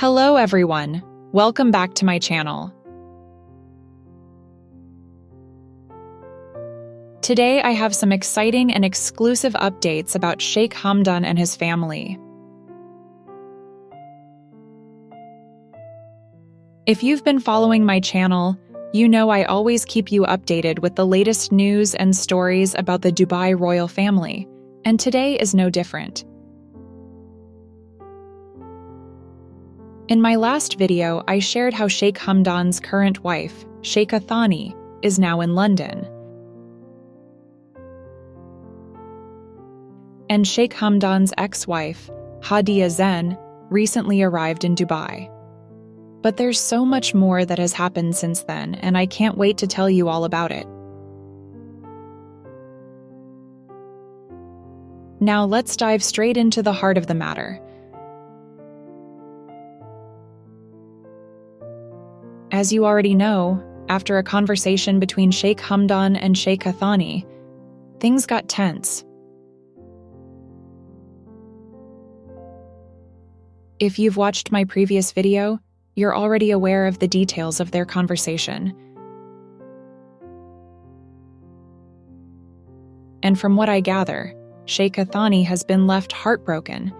Hello everyone, welcome back to my channel. Today I have some exciting and exclusive updates about Sheikh Hamdan and his family. If you've been following my channel, you know I always keep you updated with the latest news and stories about the Dubai royal family, and today is no different. In my last video, I shared how Sheikh Hamdan's current wife, Sheikha Thani, is now in London. And Sheikh Hamdan's ex-wife, Hadia Zen, recently arrived in Dubai. But there's so much more that has happened since then, and I can't wait to tell you all about it. Now let's dive straight into the heart of the matter. As you already know, after a conversation between Sheikh Hamdan and Sheikha Thani, things got tense. If you've watched my previous video, you're already aware of the details of their conversation. And from what I gather, Sheikha Thani has been left heartbroken,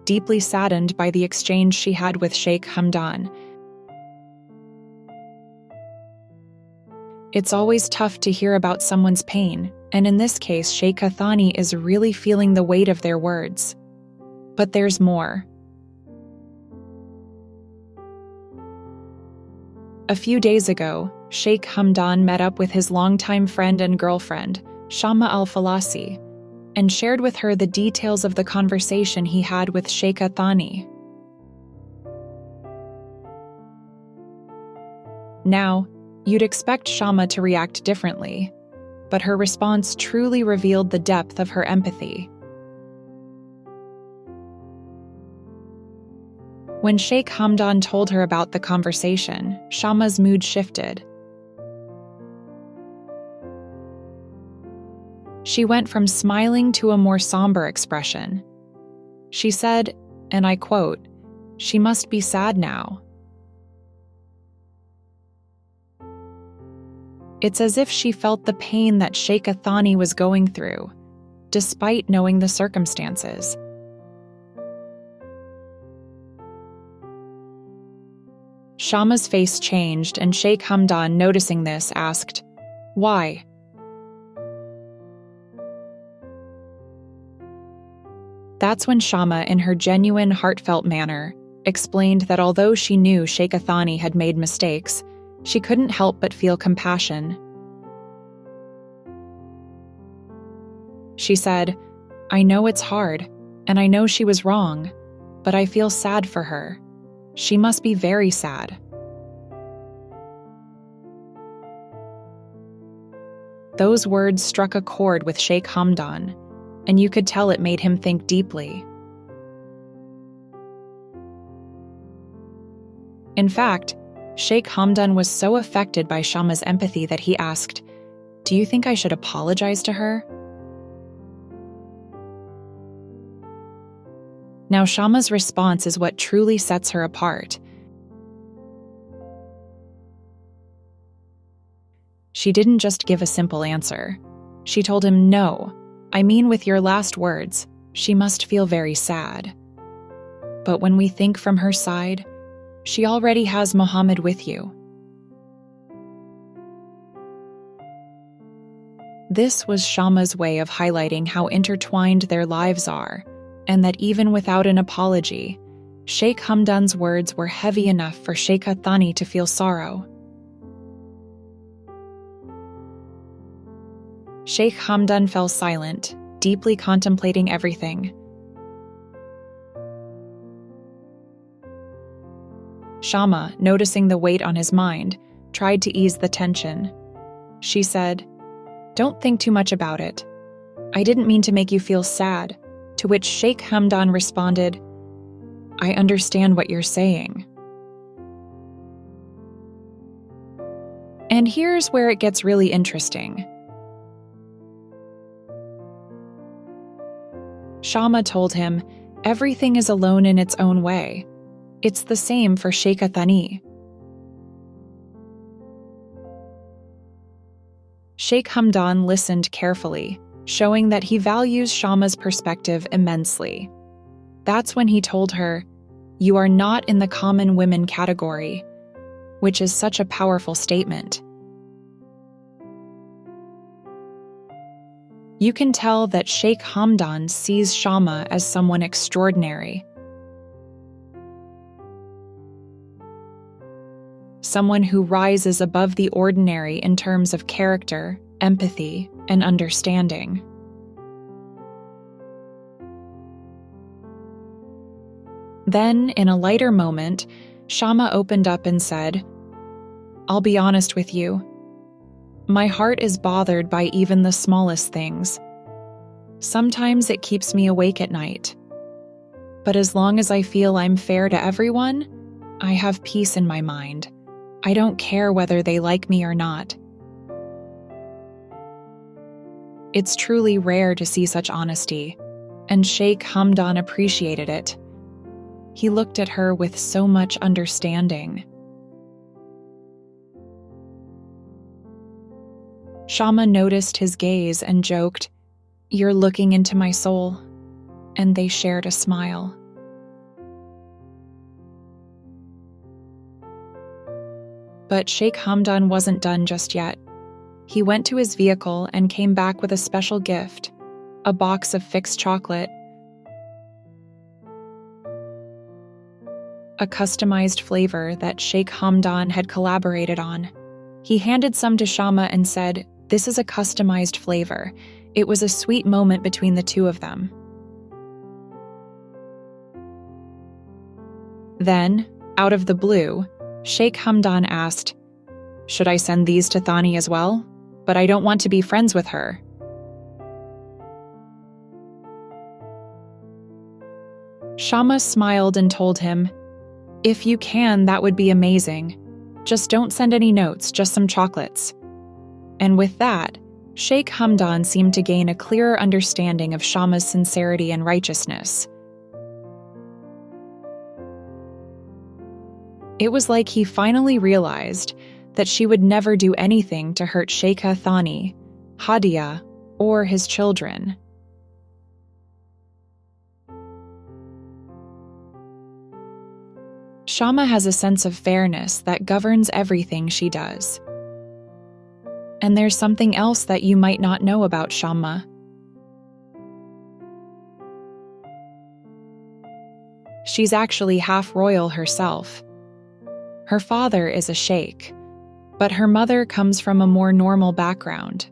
deeply saddened by the exchange she had with Sheikh Hamdan. It's always tough to hear about someone's pain, and in this case, Sheikha Thani is really feeling the weight of their words. But there's more. A few days ago, Sheikh Hamdan met up with his longtime friend and girlfriend, Shama Al Falasi, and shared with her the details of the conversation he had with Sheikha Thani. Now, you'd expect Shama to react differently, but her response truly revealed the depth of her empathy. When Sheikh Hamdan told her about the conversation, Shama's mood shifted. She went from smiling to a more somber expression. She said, and I quote, "She must be sad now." It's as if she felt the pain that Sheikha Thani was going through, despite knowing the circumstances. Shama's face changed, and Sheikh Hamdan, noticing this, asked, "Why?" That's when Shama, in her genuine, heartfelt manner, explained that although she knew Sheikha Thani had made mistakes, she couldn't help but feel compassion. She said, "I know it's hard, and I know she was wrong, but I feel sad for her. She must be very sad." Those words struck a chord with Sheikh Hamdan, and you could tell it made him think deeply. In fact, Sheikh Hamdan was so affected by Shama's empathy that he asked, "Do you think I should apologize to her?" Now, Shama's response is what truly sets her apart. She didn't just give a simple answer. She told him, "No, I mean with your last words, she must feel very sad. But when we think from her side, she already has Muhammad with you." This was Shama's way of highlighting how intertwined their lives are, and that even without an apology, Sheikh Hamdan's words were heavy enough for Sheikha Thani to feel sorrow. Sheikh Hamdan fell silent, deeply contemplating everything. Shama, noticing the weight on his mind, tried to ease the tension. She said, "Don't think too much about it. I didn't mean to make you feel sad," to which Sheikh Hamdan responded, "I understand what you're saying." And here's where it gets really interesting. Shama told him, "Everything is alone in its own way. It's the same for Sheikh Thani. Sheikh Hamdan listened carefully, showing that he values Shama's perspective immensely. That's when he told her, "You are not in the common women category," which is such a powerful statement. You can tell that Sheikh Hamdan sees Shama as someone extraordinary. Someone who rises above the ordinary in terms of character, empathy, and understanding. Then, in a lighter moment, Shama opened up and said, "I'll be honest with you. My heart is bothered by even the smallest things. Sometimes it keeps me awake at night. But as long as I feel I'm fair to everyone, I have peace in my mind. I don't care whether they like me or not." It's truly rare to see such honesty, and Sheikh Hamdan appreciated it. He looked at her with so much understanding. Shama noticed his gaze and joked, "You're looking into my soul," and they shared a smile. But Sheikh Hamdan wasn't done just yet. He went to his vehicle and came back with a special gift, a box of fixed chocolate, a customized flavor that Sheikh Hamdan had collaborated on. He handed some to Shama and said, "This is a customized flavor." It was a sweet moment between the two of them. Then, out of the blue, Sheikh Hamdan asked, "Should I send these to Thani as well? But I don't want to be friends with her." Shama smiled and told him, "If you can, that would be amazing. Just don't send any notes, just some chocolates." And with that, Sheikh Hamdan seemed to gain a clearer understanding of Shama's sincerity and righteousness. It was like he finally realized that she would never do anything to hurt Sheikh Thani, Hadia, or his children. Shama has a sense of fairness that governs everything she does. And there's something else that you might not know about Shama. She's actually half royal herself. Her father is a sheikh, but her mother comes from a more normal background.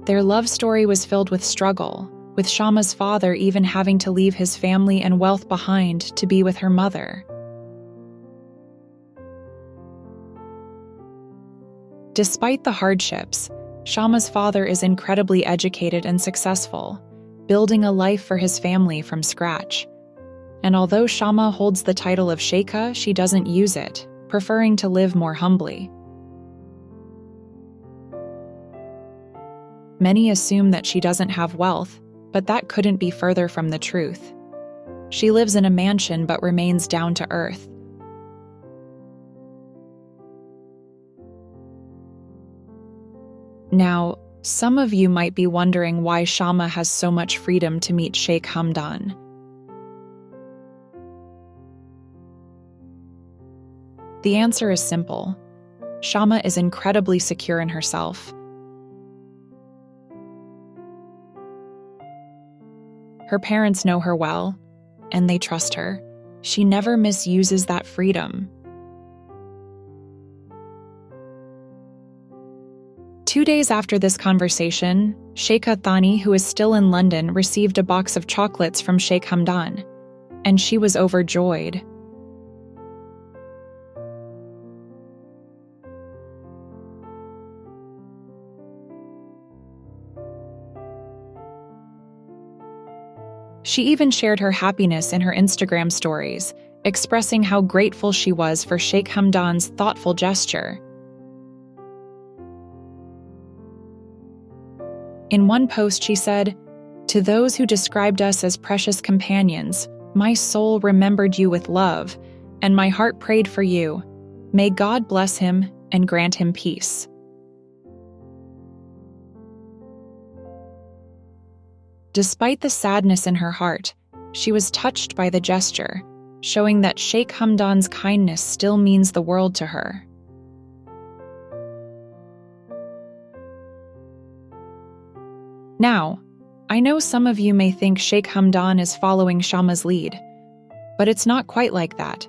Their love story was filled with struggle, with Shama's father even having to leave his family and wealth behind to be with her mother. Despite the hardships, Shama's father is incredibly educated and successful, building a life for his family from scratch. And although Shama holds the title of Sheikha, she doesn't use it, preferring to live more humbly. Many assume that she doesn't have wealth, but that couldn't be further from the truth. She lives in a mansion but remains down to earth. Now, some of you might be wondering why Shama has so much freedom to meet Sheikh Hamdan. The answer is simple. Shama is incredibly secure in herself. Her parents know her well, and they trust her. She never misuses that freedom. 2 days after this conversation, Sheikh Thani, who is still in London, received a box of chocolates from Sheikh Hamdan, and she was overjoyed. She even shared her happiness in her Instagram stories, expressing how grateful she was for Sheikh Hamdan's thoughtful gesture. In one post she said, To those who described us as precious companions, my soul remembered you with love, and my heart prayed for you. May God bless him and grant him peace. Despite the sadness in her heart, she was touched by the gesture, showing that Sheikh Hamdan's kindness still means the world to her. Now, I know some of you may think Sheikh Hamdan is following Shama's lead, but it's not quite like that.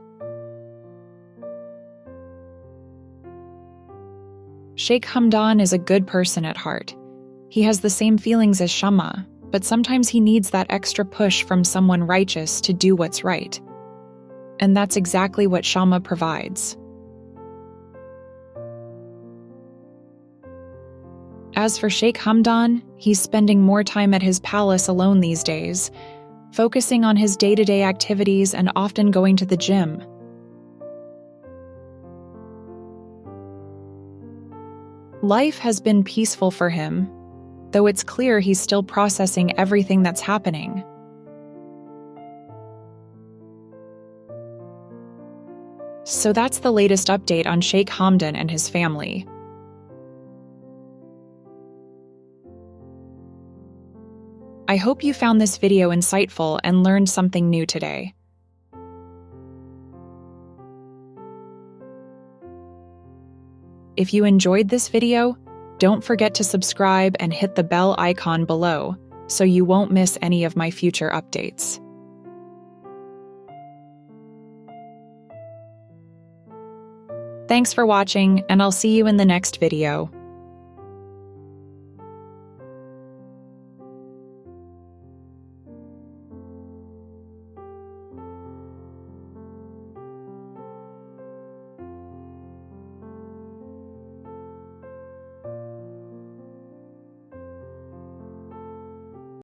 Sheikh Hamdan is a good person at heart. He has the same feelings as Shama, but sometimes he needs that extra push from someone righteous to do what's right. And that's exactly what Shama provides. As for Sheikh Hamdan, he's spending more time at his palace alone these days, focusing on his day-to-day activities and often going to the gym. Life has been peaceful for him, though it's clear he's still processing everything that's happening. So that's the latest update on Sheikh Hamdan and his family. I hope you found this video insightful and learned something new today. If you enjoyed this video, don't forget to subscribe and hit the bell icon below so you won't miss any of my future updates. Thanks for watching, and I'll see you in the next video.